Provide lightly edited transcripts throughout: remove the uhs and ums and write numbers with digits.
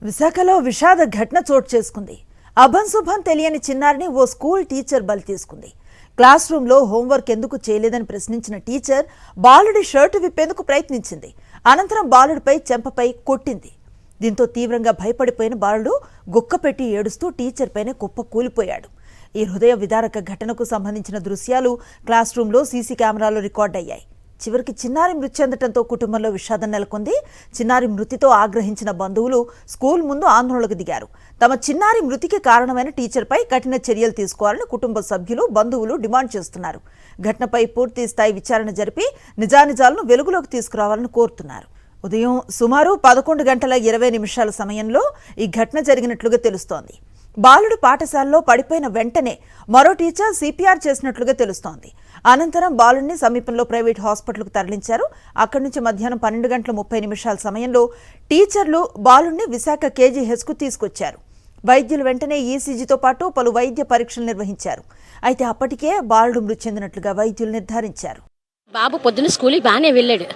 విశాఖలో విషాద ఘటన చోటు చేసుకుంది. అభంశుభం తెలియని చిన్నారిని ఓ స్కూల్ టీచర్ బలి తీసుకుంది. క్లాస్ రూమ్లో హోంవర్క్ ఎందుకు చేయలేదని ప్రశ్నించిన టీచర్ బాలుడి షర్టు విప్పేందుకు ప్రయత్నించింది. అనంతరం బాలుడిపై చెంపపై కొట్టింది. దీంతో తీవ్రంగా భయపడిపోయిన బాలుడు గుక్కపెట్టి ఏడుస్తూ టీచర్ పైనే కుప్ప కూలిపోయాడు. ఈ హృదయ విదారక ఘటనకు సంబంధించిన దృశ్యాలు క్లాస్ రూమ్లో సీసీ కెమెరాలో రికార్డయ్యాయి. చివరికి చిన్నారి మృతి చెందడంతో కుటుంబంలో విషాదం నెలకొంది. చిన్నారి మృతితో ఆగ్రహించిన బంధువులు స్కూల్ ముందు ఆందోళనకు దిగారు. తమ చిన్నారి మృతికి కారణమైన టీచర్పై కఠిన చర్యలు తీసుకోవాలని కుటుంబ సభ్యులు, బంధువులు డిమాండ్ చేస్తున్నారు. ఘటనపై పూర్తి స్థాయి విచారణ జరిపి నిజానిజాలను వెలుగులోకి తీసుకురావాలని కోరుతున్నారు. ఉదయం సుమారు 11:20 సమయంలో ఈ ఘటన జరిగినట్లుగా తెలుస్తోంది. బాలుడు పాఠశాలలో పడిపోయిన వెంటనే మరో టీచర్ సిపిఆర్ చేసినట్లుగా తెలుస్తోంది. అనంతరం బాలుడిని సమీపంలో ప్రైవేట్ హాస్పిటల్కు తరలించారు. అక్కడి నుంచి మధ్యాహ్నం 12:30 సమయంలో టీచర్లు బాలుడిని విశాఖ కేజీహెచ్కు తీసుకొచ్చారు. వైద్యులు వెంటనే ఈసీజీతో పాటు పలు వైద్య పరీక్షలు నిర్వహించారు. అయితే అప్పటికే బాలుడు మృతి చెందినట్లుగా వైద్యులు నిర్ధారించారు. బాబు పొద్దున్న స్కూల్కి బాగానే వెళ్ళాడు.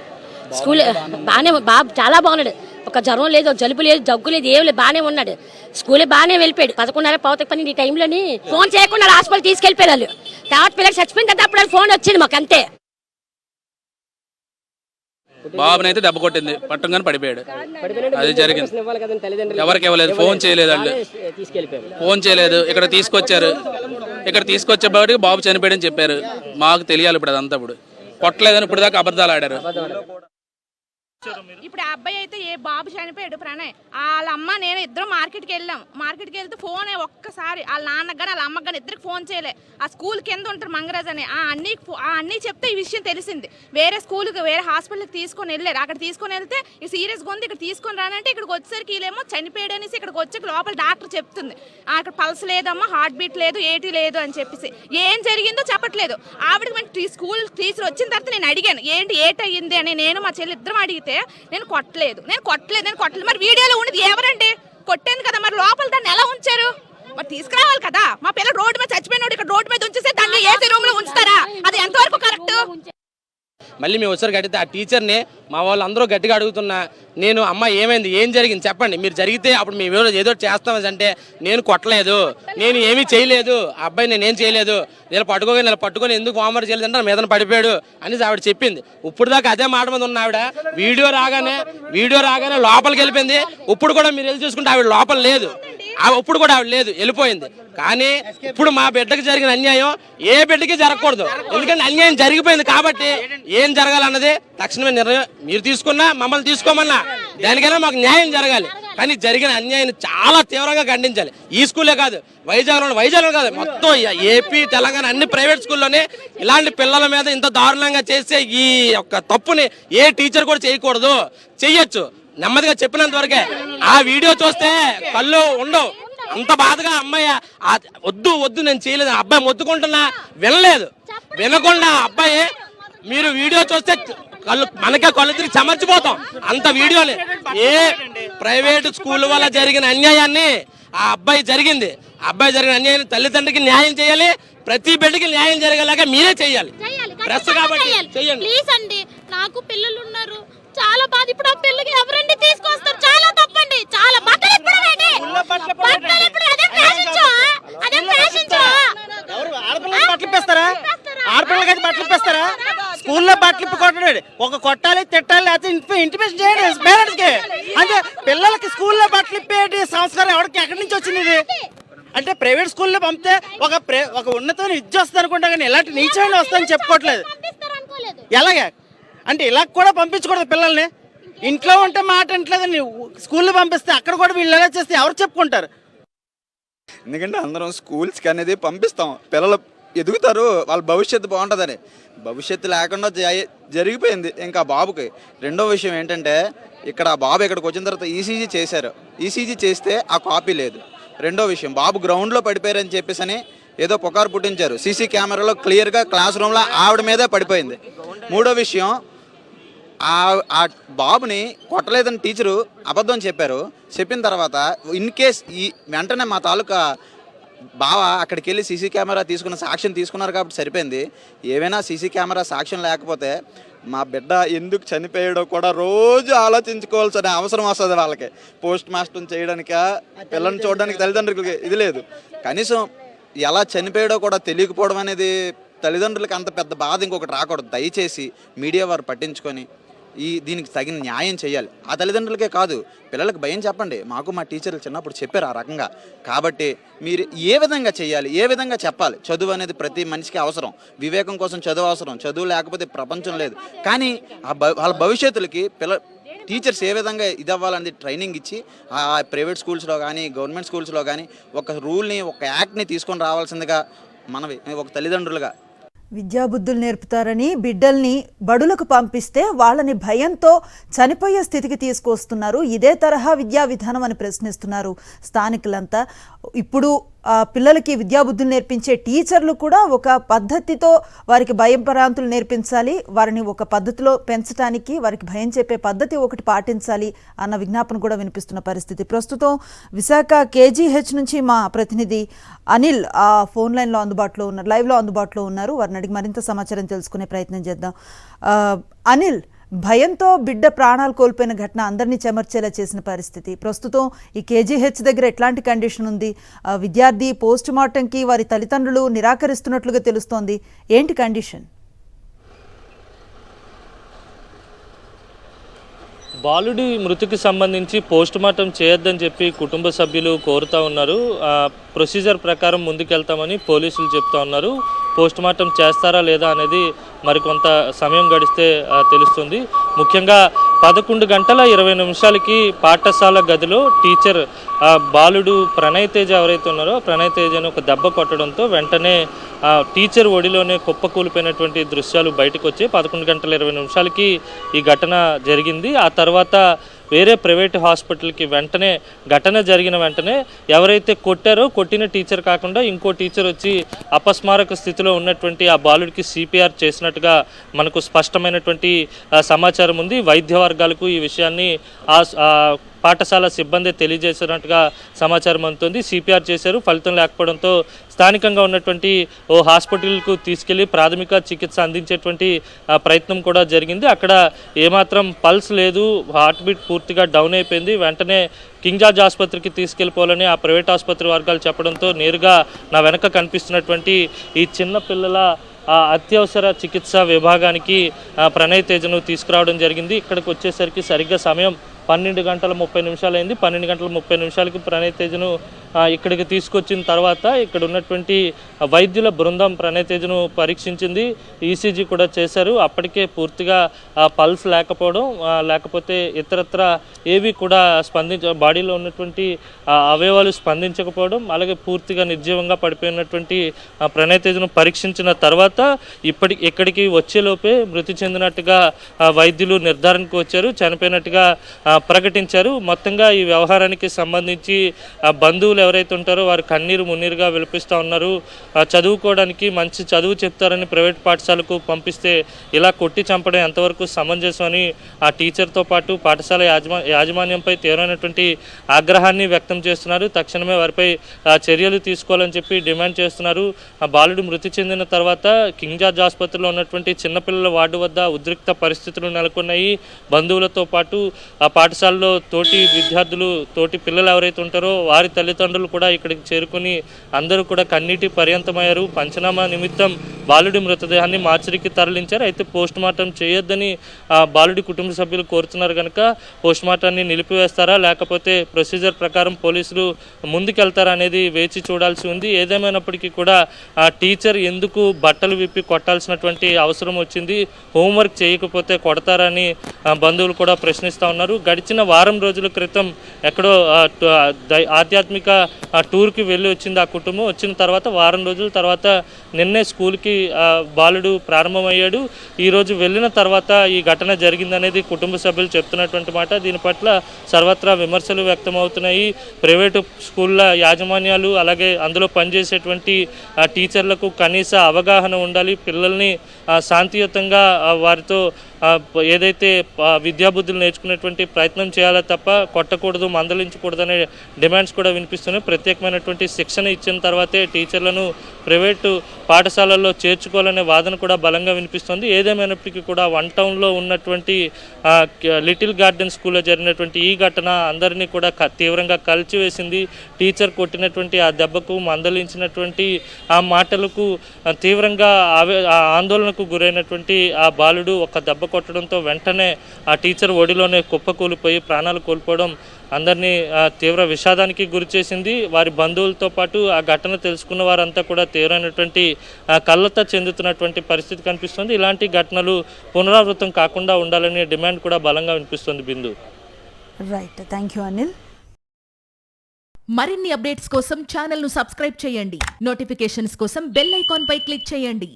బాబు చాలా బాగున్నాడు. ఒక జ్వరం లేదు, జలుబు లేదు, దగ్గు లేదు, ఏం లేదు, బాగానే ఉన్నాడు. స్కూల్ బాగానే వెళ్ళిపోయాడు. 11:15 ఈ టైంలోని ఫోన్ చేయకుండా హాస్పిటల్ తీసుకెళ్ళిపోయారు. తర్వాత పిల్లలు చచ్చిపోయిన తర్వాత అప్పుడు ఫోన్ వచ్చింది మాకు, అంతే. బాబునైతే దెబ్బ కొట్టింది, పట్టంగానే పడిపోయాడు. అది జరిగింది. ఎవరికి ఇవ్వలేదు, ఫోన్ చేయలేదు, వాళ్ళు ఫోన్ చేయలేదు. ఇక్కడ తీసుకొచ్చేవాడికి బాబు చనిపోయాడని చెప్పారు. మాకు తెలియాలి ఇప్పుడు అదంతా. ఇప్పుడు కొట్టలేదని ఇప్పుడు దాకా అబద్ధాలు ఆడారు. ఇప్పుడు ఆ అబ్బాయి అయితే బాబు చనిపోయాడు ప్రణయ్. వాళ్ళ అమ్మ నేను ఇద్దరు మార్కెట్కి వెళ్తే ఫోన్ ఒక్కసారి వాళ్ళ నాన్నకు కానీ వాళ్ళ అమ్మకి కానీ ఇద్దరికి ఫోన్ చేయలే. ఆ స్కూల్ కింద ఉంటారు మంగరాజ్ అని, అన్నీ చెప్తే ఈ విషయం తెలిసింది. వేరే స్కూల్కి వేరే హాస్పిటల్కి తీసుకొని వెళ్ళారు. అక్కడ తీసుకొని వెళ్తే ఈ సీరియస్గా ఉంది, ఇక్కడ తీసుకొని రానంటే ఇక్కడికి వచ్చేసరికి వీళ్ళేమో చనిపోయాడు అనేసి ఇక్కడికి వచ్చి లోపల డాక్టర్ చెప్తుంది అక్కడ పల్స్ లేదమ్మా, హార్ట్ బీట్ లేదు, ఏటీ లేదు అని చెప్పేసి. ఏం జరిగిందో చెప్పట్లేదు. ఆవిడకి స్కూల్ టీచర్ వచ్చిన తర్వాత నేను అడిగాను ఏంటి ఏటయ్యింది అని. నేను మా చెల్లి ఇద్దరం అడిగితే నేను కొట్టలేదు. మరి వీడియోలో ఉన్నది ఎవరండి కొట్టేది కదా, మరి లోపల దాన్ని ఎలా ఉంచారు? మరి తీసుకురావాలి కదా. మా పిల్లలు రోడ్డు మీద చచ్చిపోయినాడు, ఇక్కడ రోడ్డు మీద ఉంచేస్తే దాన్ని ఏసీ రూమ్ లో ఉంచుతారా? అది ఎంతవరకు కరెక్ట్? మళ్ళీ మేము వచ్చారు కడితే ఆ టీచర్ని మా వాళ్ళు అందరూ గట్టిగా అడుగుతున్నా, నేను అమ్మ ఏమైంది, ఏం జరిగింది చెప్పండి, మీరు జరిగితే అప్పుడు మేము ఏదో చేస్తామని అంటే నేను కొట్టలేదు, నేను ఏమీ చేయలేదు, ఆ అబ్బాయి నేనేం చేయలేదు, నేను పట్టుకొని ఎందుకు హోంవర్క్ చేయలేదు అంటే మీదన పడిపోయాడు అని ఆవిడ చెప్పింది. ఇప్పుడు దాకా అదే మాట మీద ఉన్న ఆవిడ వీడియో రాగానే లోపలికి వెళ్ళిపోయింది. ఇప్పుడు కూడా మీరు వెళ్ళి చూసుకుంటే ఆవిడ లోపల లేదు, ఇప్పుడు కూడా ఆవిడ లేదు, వెళ్ళిపోయింది. కానీ ఇప్పుడు మా బిడ్డకి జరిగిన అన్యాయం ఏ బిడ్డకి జరగకూడదు. ఎందుకంటే అన్యాయం జరిగిపోయింది కాబట్టి ఏం జరగాలన్నది తక్షణమే నిర్ణయం మీరు తీసుకున్నా, మమ్మల్ని తీసుకోమన్నా దానికైనా మాకు న్యాయం జరగాలి. కానీ జరిగిన అన్యాయాన్ని చాలా తీవ్రంగా ఖండించాలి. ఈ స్కూలే కాదు, వైజాగ్లో కాదు, మొత్తం ఏపీ, తెలంగాణ అన్ని ప్రైవేట్ స్కూల్లోనే ఇలాంటి పిల్లల మీద ఇంత దారుణంగా చేసే ఈ యొక్క తప్పుని ఏ టీచర్ కూడా చేయకూడదు. చెయ్యొచ్చు, నెమ్మదిగా చెప్పినంత వరకే. ఆ వీడియో చూస్తే కళ్ళు ఉండవు. అంత బాధగా అమ్మాయి వద్దు నేను చేయలేదు, అబ్బాయి మొత్తుకుంటున్నా వినకుండా అబ్బాయి మీరు వీడియో చూస్తే మనకే కళ్ళు తిరిగి చెమర్చిపోతాం. అంత వీడియోలే. ఏ ప్రైవేట్ స్కూల్ వల్ల జరిగిన అన్యాయాన్ని ఆ అబ్బాయి జరిగిన అన్యాయాన్ని తల్లిదండ్రికి న్యాయం చేయాలి. ప్రతి బిడ్డకి న్యాయం జరిగేలాగా మీరే చేయాలి. ప్రెస్ కాబట్టి చెయ్యండి ప్లీజ్ అండి. నాకు పిల్లలు ఉన్నారు, చాలా బాధ. ఇప్పుడు ఆ పిల్లకి ఎవరండి తీసుకొస్తారు? చాలా తప్పండి. చాలా బట్టలు ఆడపిల్లలకి బట్టలు ఇప్పేస్తారా? స్కూల్లో బట్టలు ఇప్పి కొట్టడు. ఒక కొట్టాలి, తిట్టాలి, లేకపోతే ఇంటిమేషన్ చేయండి పేరెంట్స్ కి. అంటే పిల్లలకి స్కూల్లో బట్టలు ఇప్పేటి సంస్కారం ఎక్కడి నుంచి వచ్చింది ఇది? అంటే ప్రైవేట్ స్కూల్లో పంపితే ఒక ఉన్నతమైన విద్య వస్తుంది అనుకుంటా, కానీ ఇలాంటి నీచమైన వస్తుందని చెప్పుకోవట్లేదు. ఎలాగే అంటే ఇలా కూడా పంపించకూడదు పిల్లల్ని. ఇంట్లో ఉంటే మాట ఇంట్లేదని స్కూల్లో పంపిస్తే అక్కడ కూడా వీళ్ళు ఎలా చేస్తే ఎవరు చెప్పుకుంటారు? ఎందుకంటే అందరం స్కూల్స్కి అనేది పంపిస్తాం, పిల్లలు ఎదుగుతారు, వాళ్ళ భవిష్యత్తు బాగుంటుందని. భవిష్యత్తు లేకుండా జరిగిపోయింది ఇంకా బాబుకి. రెండో విషయం ఏంటంటే, ఇక్కడ బాబు ఇక్కడికి వచ్చిన తర్వాత ఈసీజీ చేశారు. ఈసీజీ చేస్తే ఆ కాపీ లేదు. రెండో విషయం, బాబు గ్రౌండ్లో పడిపోయారని చెప్పేసి ఏదో పుకారు పుట్టించారు. సీసీ కెమెరాలో క్లియర్గా క్లాస్ రూమ్లో ఆవిడ మీదే పడిపోయింది. మూడో విషయం, ఆ బాబుని కొట్టలేదని టీచరు అబద్ధం చెప్పిన తర్వాత ఇన్ కేస్ వెంటనే మా తాలూకా బావ అక్కడికి వెళ్ళి సీసీ కెమెరా సాక్ష్యం తీసుకున్నారు కాబట్టి సరిపోయింది. ఏవైనా సీసీ కెమెరా సాక్ష్యం లేకపోతే మా బిడ్డ ఎందుకు చనిపోయాడో కూడా రోజు ఆలోచించుకోవాల్సిన అవసరం వస్తుంది వాళ్ళకి. పోస్ట్ మాస్టర్ చేయడానికి, పిల్లల్ని చూడడానికి తల్లిదండ్రులకి ఇది లేదు. కనీసం ఎలా చనిపోయాడో కూడా తెలియకపోవడం అనేది తల్లిదండ్రులకి అంత పెద్ద బాధ ఇంకొకటి రాకూడదు. దయచేసి మీడియా వారు పట్టించుకొని దీనికి తగిన న్యాయం చేయాలి. ఆ తల్లిదండ్రులకే కాదు, పిల్లలకు భయం చెప్పండి. మాకు మా టీచర్లు చిన్నప్పుడు చెప్పారు ఆ రకంగా. కాబట్టి మీరు ఏ విధంగా చేయాలి, ఏ విధంగా చెప్పాలి. చదువు అనేది ప్రతి మనిషికి అవసరం. వివేకం కోసం చదువు అవసరం. చదువు లేకపోతే ప్రపంచం లేదు. కానీ వాళ్ళ భవిష్యత్తులకి టీచర్స్ ఏ విధంగా ఇది అవ్వాలని ట్రైనింగ్ ఇచ్చి ఆ ప్రైవేట్ స్కూల్స్లో కానీ గవర్నమెంట్ స్కూల్స్లో కానీ ఒక రూల్ని, ఒక యాక్ట్ని తీసుకొని రావాల్సిందిగా మనవి ఒక తల్లిదండ్రులుగా. విద్యాబుద్ధులు నేర్పుతారని బిడ్డల్ని బడులకు పంపిస్తే వాళ్ళని భయంతో చనిపోయే స్థితికి తీసుకొస్తున్నారు. ఇదే తరహా విద్యా విధానం అని ప్రశ్నిస్తున్నారు స్థానికులంతా. ఇప్పుడు పిల్లలకి విద్యాబుద్ధులు నేర్పించే టీచర్లు కూడా ఒక పద్ధతితో వారికి భయం పరాంతులు నేర్పించాలి. వారిని ఒక పద్ధతిలో పెంచడానికి వారికి భయం చెప్పే పద్ధతి ఒకటి పాటించాలి అన్న విజ్ఞాపన కూడా వినిపిస్తున్న పరిస్థితి. ప్రస్తుతం విశాఖ KGH నుంచి మా ప్రతినిధి అనిల్ ఫోన్ లైన్లో అందుబాటులో ఉన్నారు, లైవ్లో అందుబాటులో ఉన్నారు. వారిని అడిగి మరింత సమాచారం తెలుసుకునే ప్రయత్నం చేద్దాం. అనిల్, భయంతో బిడ్డ ప్రాణాలు కోల్పోయిన ఘటన అందరినీ చెమర్చేలా చేసిన పరిస్థితి. ప్రస్తుతం ఈ KGH దగ్గర ఎట్లాంటి కండిషన్ ఉంది? విద్యార్థి పోస్ట్ మార్టంకి వారి తల్లిదండ్రులు నిరాకరిస్తున్నట్లుగా తెలుస్తోంది. ఏంటి కండిషన్? బాలుడి మృతికి సంబంధించి పోస్ట్ మార్టం చేయొద్దని చెప్పి కుటుంబ సభ్యులు కోరుతూ ఉన్నారు. ప్రొసీజర్ ప్రకారం ముందుకెళ్తామని పోలీసులు చెప్తా ఉన్నారు. పోస్ట్ మార్టం చేస్తారా లేదా అనేది మరికొంత సమయం గడిస్తే తెలుస్తుంది. ముఖ్యంగా 11:20 పాఠశాల గదిలో టీచర్ బాలుడు ప్రణయ్ తేజ ఎవరైతే ఉన్నారో ప్రణయ్ తేజని ఒక దెబ్బ కొట్టడంతో వెంటనే టీచర్ ఒడిలోనే కుప్పకూలిపోయినటువంటి దృశ్యాలు బయటకు వచ్చి 11:20 ఈ ఘటన జరిగింది. ఆ తర్వాత వేరే ప్రైవేట్ హాస్పిటల్కి వెంటనే ఘటన జరిగిన వెంటనే ఎవరైతే కొట్టారో కొట్టిన టీచర్ కాకుండా ఇంకో టీచర్ వచ్చి అపస్మారక స్థితిలో ఉన్నటువంటి ఆ బాలుడికి CPR చేసినట్టుగా మనకు స్పష్టమైనటువంటి సమాచారం ఉంది. వైద్య వర్గాలకు ఈ విషయాన్ని పాఠశాల సిబ్బంది తెలియజేసినట్టుగా సమాచారం అందుతుంది. CPR చేశారు. ఫలితం లేకపోవడంతో స్థానికంగా ఉన్నటువంటి ఓ హాస్పిటల్కు తీసుకెళ్లి ప్రాథమిక చికిత్స అందించేటువంటి ప్రయత్నం కూడా జరిగింది. అక్కడ ఏమాత్రం పల్స్ లేదు, హార్ట్ బీట్ పూర్తిగా డౌన్ అయిపోయింది. వెంటనే కింగ్ జార్జ్ ఆసుపత్రికి తీసుకెళ్ళిపోవాలని ఆ ప్రైవేట్ ఆసుపత్రి వర్గాలు చెప్పడంతో నేరుగా నా వెనక కనిపిస్తున్నటువంటి ఈ చిన్న పిల్లల అత్యవసర చికిత్స విభాగానికి ప్రణయ్ తేజను తీసుకురావడం జరిగింది. ఇక్కడికి వచ్చేసరికి సరిగ్గా సమయం 12:30 అయింది. 12:30 ప్రణయ్ తేజను ఇక్కడికి తీసుకొచ్చిన తర్వాత ఇక్కడ ఉన్నటువంటి వైద్యుల బృందం ప్రణయ్ తేజను పరీక్షించింది. ECG కూడా చేశారు. అప్పటికే పూర్తిగా పల్స్ లేకపోవడం, లేకపోతే ఇతరత్ర ఏవి కూడా బాడీలో ఉన్నటువంటి అవయవాలు స్పందించకపోవడం, అలాగే పూర్తిగా నిర్జీవంగా పడిపోయినటువంటి ప్రణయ్ తేజను పరీక్షించిన తర్వాత ఇక్కడికి వచ్చేలోపే మృతి చెందినట్టుగా వైద్యులు నిర్ధారణకు వచ్చారు, చనిపోయినట్టుగా ప్రకటించారు. మొత్తంగా ఈ వ్యవహారానికి సంబంధించి బంధువులు ఎవరైతే ఉంటారో వారు కన్నీరు మున్నీరుగా విలపిస్తూ ఉన్నారు. చదువుకోవడానికి మంచి చదువు చెప్తారని ప్రైవేట్ పాఠశాలకు పంపిస్తే ఇలా కొట్టి చంపడం ఎంతవరకు సమంజసం అని ఆ టీచర్తో పాటు పాఠశాల యాజమాన్యంపై తీవ్రమైనటువంటి ఆగ్రహాన్ని వ్యక్తం చేస్తున్నారు. తక్షణమే వారిపై చర్యలు తీసుకోవాలని చెప్పి డిమాండ్ చేస్తున్నారు. ఆ బాలుడు మృతి చెందిన తర్వాత కింగ్ జార్జ్ ఆసుపత్రిలో ఉన్నటువంటి చిన్నపిల్లల వార్డు వద్ద ఉద్రిక్త పరిస్థితులు నెలకొన్నాయి. బంధువులతో పాటు ఆ పాఠశాలలో తోటి విద్యార్థులు, తోటి పిల్లలు ఎవరైతే ఉంటారో వారి తల్లిదండ్రులు కూడా ఇక్కడికి చేరుకుని అందరూ కూడా కన్నీటి పర్యంతమయ్యారు. పంచనామా నిమిత్తం బాలుడి మృతదేహాన్ని మార్చిరికి తరలించారు. అయితే పోస్ట్ మార్టం చేయొద్దని బాలుడి కుటుంబ సభ్యులు కోరుతున్నారు కనుక పోస్ట్ మార్టాన్ని నిలిపివేస్తారా లేకపోతే ప్రొసీజర్ ప్రకారం పోలీసులు ముందుకెళ్తారా అనేది వేచి చూడాల్సి ఉంది. ఏదేమైనప్పటికీ కూడా ఆ టీచర్ ఎందుకు బట్టలు విప్పి కొట్టాల్సినటువంటి అవసరం వచ్చింది, హోంవర్క్ చేయకపోతే కొడతారని బంధువులు కూడా ప్రశ్నిస్తూ ఉన్నారు. గడిచిన వారం రోజుల క్రితం ఎక్కడో ఆధ్యాత్మిక టూర్కి వెళ్ళి వచ్చింది ఆ కుటుంబం. వచ్చిన తర్వాత వారం రోజుల తర్వాత నిన్నే స్కూల్కి బాలుడు ప్రారంభమయ్యాడు. ఈరోజు వెళ్ళిన తర్వాత ఈ ఘటన జరిగిందనేది కుటుంబ సభ్యులు చెప్తున్నటువంటి మాట. దీని పట్ల సర్వత్రా విమర్శలు వ్యక్తమవుతున్నాయి. ప్రైవేటు స్కూళ్ళ యాజమాన్యాలు అలాగే అందులో పనిచేసేటువంటి టీచర్లకు కనీస అవగాహన ఉండాలి. పిల్లల్ని శాంతియుతంగా వారితో ఏదైతే విద్యాబుద్ధులు నేర్చుకునేటువంటి ప్రయత్నం చేయాలో తప్ప కొట్టకూడదు, మందలించకూడదనే డిమాండ్స్ కూడా వినిపిస్తున్నాయి. ప్రత్యేకమైనటువంటి శిక్షణ ఇచ్చిన తర్వాతే టీచర్లను ప్రైవేటు పాఠశాలల్లో చేర్చుకోవాలనే వాదన కూడా బలంగా వినిపిస్తుంది. ఏదేమైనప్పటికీ కూడా 1 టౌన్లో ఉన్నటువంటి లిటిల్ గార్డెన్ స్కూల్లో జరిగినటువంటి ఈ ఘటన అందరినీ కూడా తీవ్రంగా కలిచివేసింది. టీచర్ కొట్టినటువంటి ఆ దెబ్బకు, మందలించినటువంటి ఆ మాటలకు తీవ్రంగా ఆందోళనకు గురైనటువంటి ఆ బాలుడు ఒక దెబ్బ కొట్టడంతో వెంటనే ఆ టీచర్ ఒడిలోనే కుప్పకూలిపోయి ప్రాణాలు కోల్పోవడం అందరినీ తీవ్ర విషాదానికి గురిచేసింది. వారి బంధువులతో పాటు ఆ ఘటన తెలుసుకున్న వారంతా కూడా తీవ్రమైనటువంటి కలత చెందుతున్నటువంటి పరిస్థితి కనిపిస్తుంది. ఇలాంటి ఘటనలు పునరావృతం కాకుండా ఉండాలనే డిమాండ్ కూడా బలంగా వినిపిస్తుంది. Bindu. Right, thank you Anil. మరిన్ని అప్డేట్స్ కోసం ఛానల్ను సబ్స్క్రైబ్ చేయండి. నోటిఫికేషన్స్ కోసం బెల్ ఐకాన్ పై క్లిక్ చేయండి.